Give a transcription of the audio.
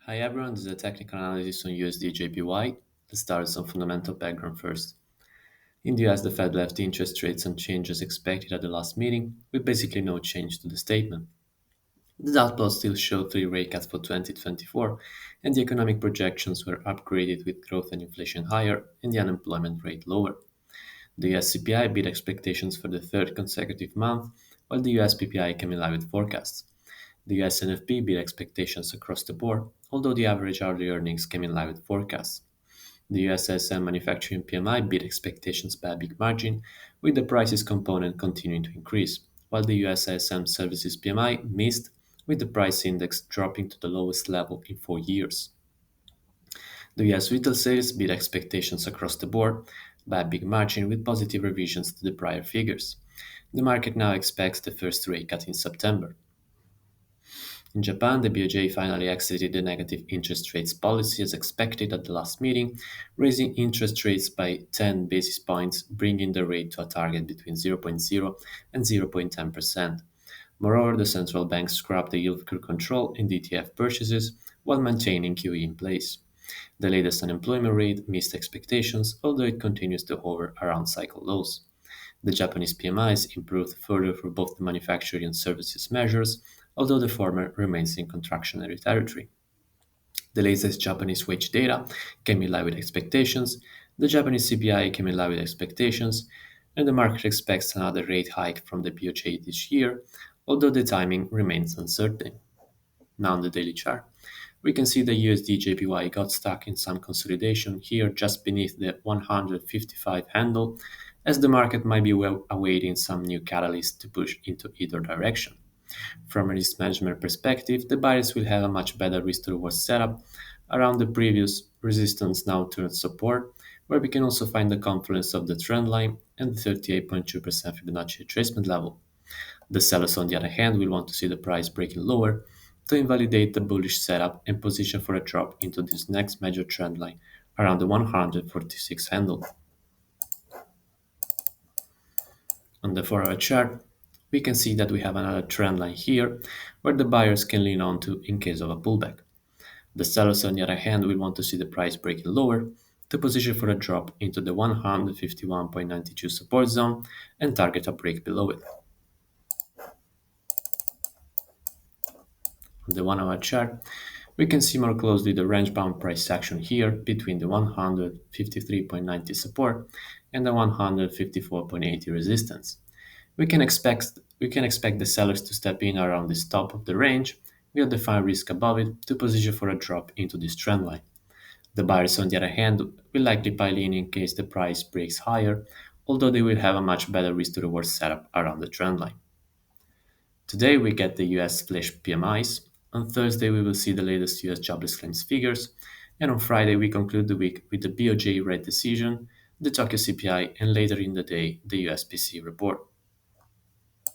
Hi everyone, this is a technical analysis on USDJPY. Let's start with some fundamental background first. In the US, the Fed left interest rates unchanged as expected at the last meeting, with basically no change to the statement. The dot plot still showed three rate cuts for 2024, and the economic projections were upgraded with growth and inflation higher and the unemployment rate lower. The US CPI beat expectations for the third consecutive month, while the US PPI came in line with forecasts. The US NFP beat expectations across the board, although the average hourly earnings came in line with forecasts. The US ISM manufacturing PMI beat expectations by a big margin, with the prices component continuing to increase, while the US ISM services PMI missed, with the price index dropping to the lowest level in 4 years. The US retail sales beat expectations across the board by a big margin, with positive revisions to the prior figures. The market now expects the first rate cut in September. In Japan, the BOJ finally exited the negative interest rates policy as expected at the last meeting, raising interest rates by 10 basis points, bringing the rate to a target between zero point 0.0 and 0.10%. Moreover, the central bank scrapped the yield curve control in DTF purchases while maintaining QE in place. The latest unemployment rate missed expectations, although it continues to hover around cycle lows. The Japanese PMIs improved further for both the manufacturing and services measures, although the former remains in contractionary territory. The latest Japanese wage data came in line with expectations, the Japanese CPI came in line with expectations, and the market expects another rate hike from the BOJ this year, although the timing remains uncertain. Now on the daily chart, we can see the USD JPY got stuck in some consolidation here just beneath the 155 handle, as the market might be well awaiting some new catalyst to push into either direction. From a risk management perspective, the buyers will have a much better risk to reward setup around the previous resistance now turned support, where we can also find the confluence of the trend line and the 38.2% Fibonacci retracement level. The sellers, on the other hand, will want to see the price breaking lower to invalidate the bullish setup and position for a drop into this next major trend line around the 146 handle. On the 4-hour chart, we can see that we have another trend line here where the buyers can lean on to in case of a pullback. The sellers, on the other hand, will want to see the price breaking lower to position for a drop into the 151.92 support zone and target a break below it. On the 1-hour chart, we can see more closely the range-bound price action here between the 153.90 support and the 154.80 resistance. We can expect the sellers to step in around this top of the range with a defined risk above it to position for a drop into this trend line. The buyers, on the other hand, will likely pile in case the price breaks higher, although they will have a much better risk to reward setup around the trend line. Today we get the US flash PMIs. On Thursday we will see the latest US jobless claims figures, and on Friday we conclude the week with the BOJ rate decision, the Tokyo CPI, and later in the day the US PCE report.